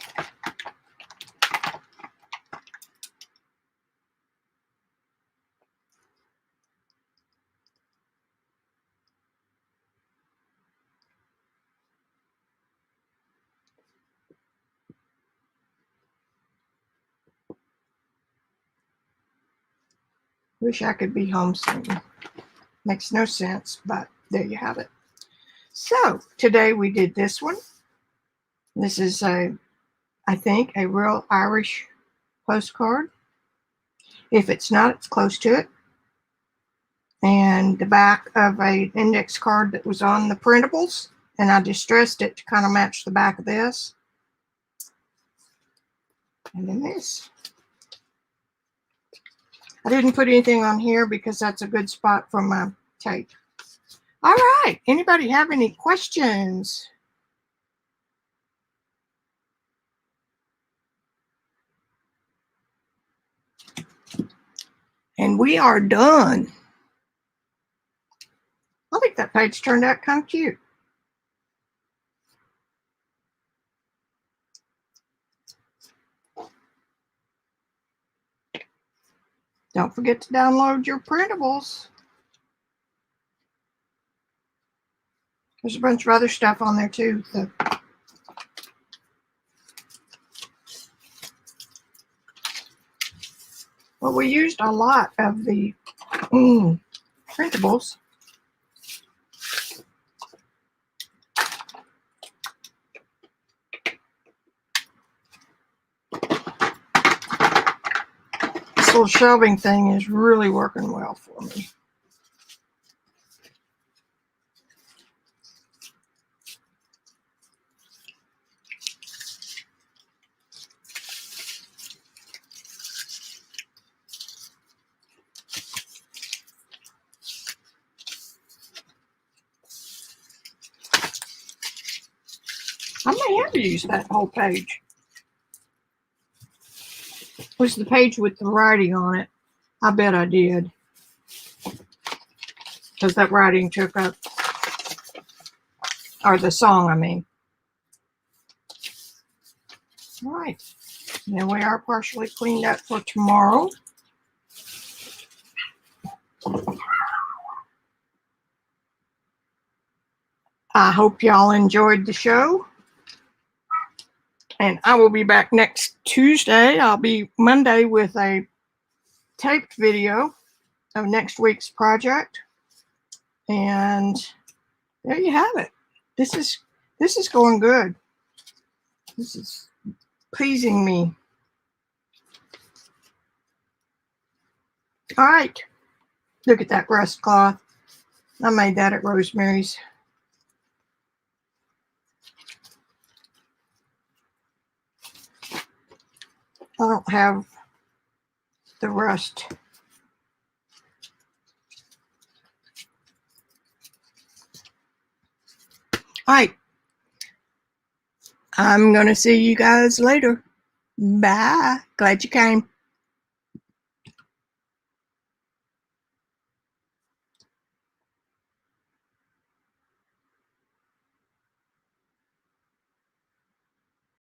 Wish I could be home soon. Makes no sense, but there you have it. So today we did this one. This is I think a real Irish postcard. If it's not, it's close to it. And the back of an index card that was on the printables, and I distressed it to kind of match the back of this. And then this. I didn't put anything on here because that's a good spot for my tape. All right. Anybody have any questions? And we are done. I think that page turned out kind of cute. Don't forget to download your printables. There's a bunch of other stuff on there too. Well, we used a lot of the printables. This little shelving thing is really working well for me. I may have used that whole page. Was the page with the writing on it? I bet I did. Because that writing took up, or the song, I mean. All right. Now we are partially cleaned up for tomorrow. I hope y'all enjoyed the show. And I will be back next Tuesday. I'll be Monday with a taped video of next week's project. And there you have it. This is going good. This is pleasing me. All right. Look at that rust cloth. I made that at Rosemary's. I don't have the rust. All right. I'm going to see you guys later. Bye. Glad you came.